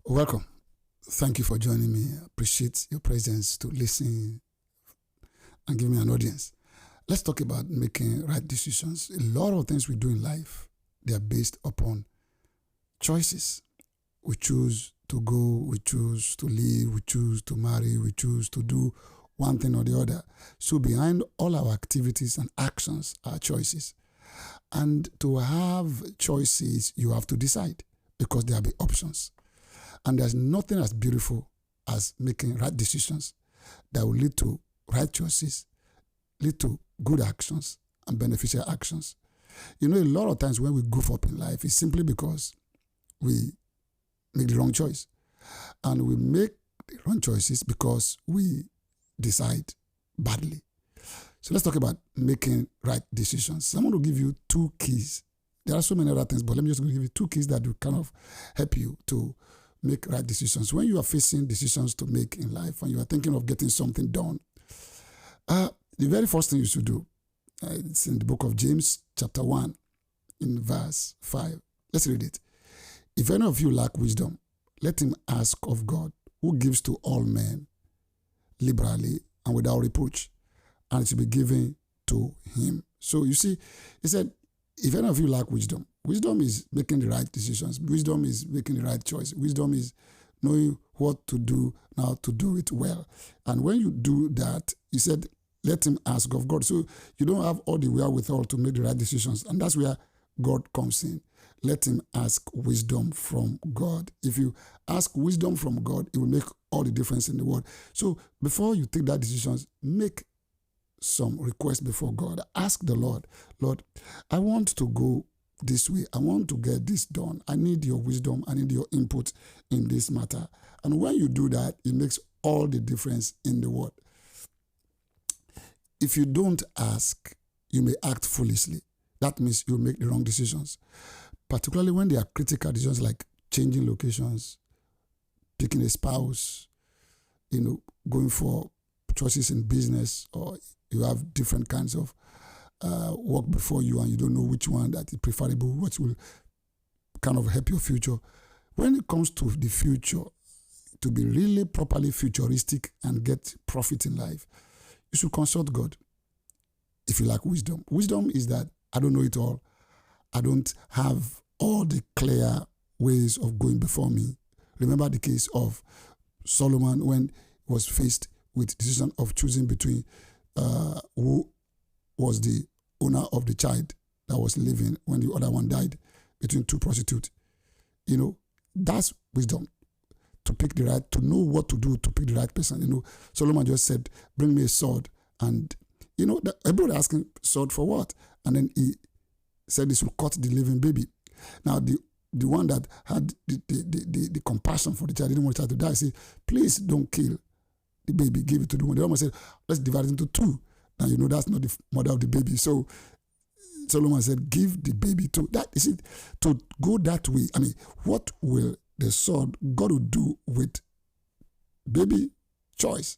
Welcome. Thank you for joining me. I appreciate your presence to listen and give me an audience. Let's talk about making right decisions. A lot of things we do in life, they are based upon choices. We choose to go, we choose to live, we choose to marry, we choose to do one thing or the other. So behind all our activities and actions are choices. And to have choices, you have to decide because there will be options. And there's nothing as beautiful as making right decisions that will lead to right choices, lead to good actions and beneficial actions. You know, a lot of times when we goof up in life, it's simply because we make the wrong choice. And we make the wrong choices because we decide badly. So let's talk about making right decisions. I'm going to give you two keys. There are so many other things, but let me just give you two keys that will kind of help you to make right decisions. When you are facing decisions to make in life and you are thinking of getting something done, the very first thing you should do, it's in the book of James chapter 1 in verse 5. Let's read it. If any of you lack wisdom, let him ask of God, who gives to all men liberally and without reproach, and it will be given to him. So you see, he said, if any of you lack wisdom, wisdom is making the right decisions. Wisdom is making the right choice. Wisdom is knowing what to do, now to do it well. And when you do that, he said, let him ask of God. So you don't have all the wherewithal to make the right decisions. And that's where God comes in. Let him ask wisdom from God. If you ask wisdom from God, it will make all the difference in the world. So before you take that decisions, make some request before God. Ask the Lord, Lord, I want to go this way. I want to get this done. I need your wisdom. I need your input in this matter. And when you do that, it makes all the difference in the world. If you don't ask, you may act foolishly. That means you make the wrong decisions, particularly when they are critical decisions like changing locations, picking a spouse, going for choices in business, or you have different kinds of work before you and you don't know which one that is preferable, what will kind of help your future. When it comes to the future, to be really properly futuristic and get profit in life, you should consult God if you lack wisdom. Wisdom is that I don't know it all. I don't have all the clear ways of going before me. Remember the case of Solomon when he was faced with decision of choosing between who was the owner of the child that was living when the other one died, between two prostitutes. That's wisdom. To pick the right, to know what to do to pick the right person. Solomon just said, bring me a sword. And, everybody asking, sword for what? And then he said this will cut the living baby. Now, the one that had the compassion for the child, didn't want the child to die, said, please don't kill the baby, give it to the one. The woman said, let's divide it into two. Now, that's not the mother of the baby. So Solomon said, give the baby to that. Is it to go that way? I mean, what will the sword God will do with baby choice?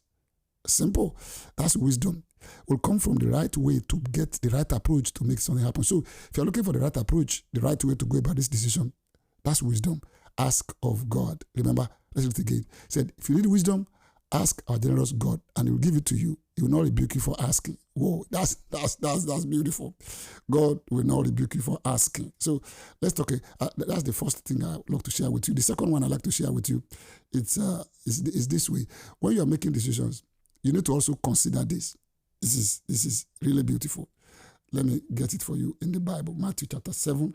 Simple. That's wisdom. Will come from the right way to get the right approach to make something happen. So if you're looking for the right approach, the right way to go about this decision, that's wisdom. Ask of God. Remember, let's read it again. He said, if you need wisdom, ask our generous God and he will give it to you. He will not rebuke you for asking. Whoa, that's beautiful. God will not rebuke you for asking. So let's talk. That's the first thing I would like to share with you. The second one I'd like to share with you, is this way. When you are making decisions, you need to also consider this. This is really beautiful. Let me get it for you in the Bible. Matthew chapter 7.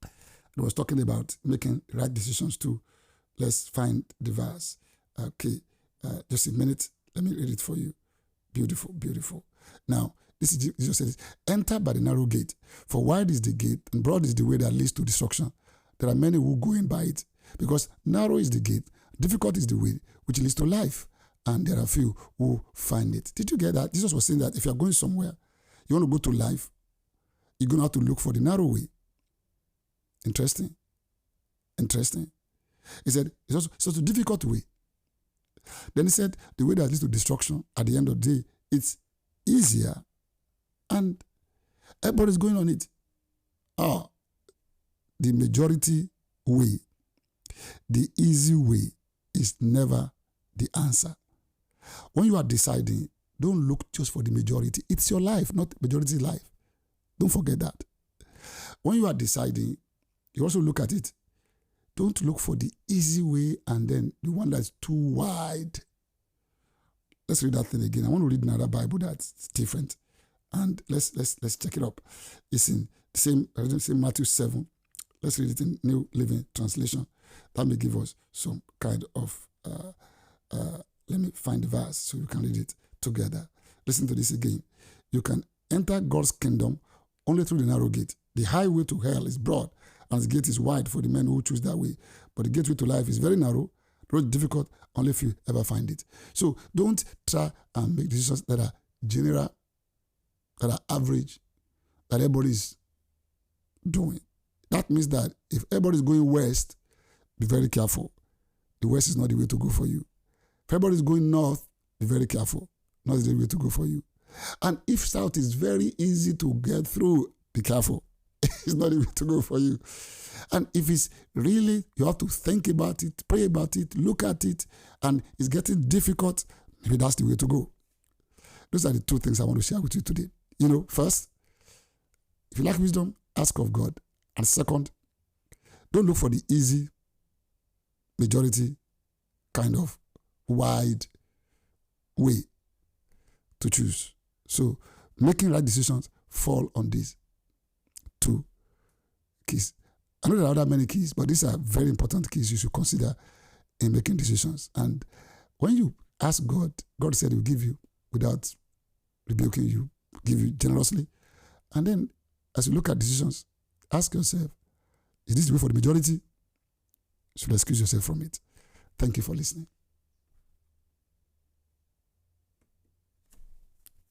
It was talking about making right decisions too. Let's find the verse. Okay, just a minute. Let me read it for you. Beautiful, beautiful. Now, this is Jesus says, enter by the narrow gate, for wide is the gate and broad is the way that leads to destruction. There are many who go in by it, because narrow is the gate, difficult is the way which leads to life, and there are few who find it. Did you get that? Jesus was saying that if you're going somewhere, you want to go to life, you're going to have to look for the narrow way. Interesting. He said, it's also a difficult way. Then he said, the way that leads to destruction, at the end of the day, it's easier and everybody's going on it. The majority way The easy way is never the answer. When you are deciding, don't look just for the majority. It's your life, not majority life. Don't forget that. When you are deciding, you also look at it. Don't look for the easy way and then the one that's too wide. Let's read that thing again. I want to read another Bible that's different. And let's check it up. It's in the same Matthew 7. Let's read it in New Living Translation. That may give us some kind of, let me find the verse so you can read it together. Listen to this again. You can enter God's kingdom only through the narrow gate. The highway to hell is broad, and the gate is wide for the men who choose that way. But the gateway to life is very narrow, the road is difficult, only if you ever find it. So don't try and make decisions that are general, that are average, that everybody's doing. That means that if everybody's going west, be very careful. The west is not the way to go for you. If everybody's going north, be very careful. Not the way to go for you. And if south is very easy to get through, be careful. It's not the way to go for you. And if it's really, you have to think about it, pray about it, look at it, and it's getting difficult, maybe that's the way to go. Those are the two things I want to share with you today. First, if you lack wisdom, ask of God. And second, don't look for the easy, majority, kind of wide way to choose. So making right decisions fall on these two keys. I know there are other many keys, but these are very important keys you should consider in making decisions. And when you ask God, God said He will give you without rebuking you, give you generously. And then as you look at decisions, ask yourself, is this the way for the majority? You should excuse yourself from it. Thank you for listening.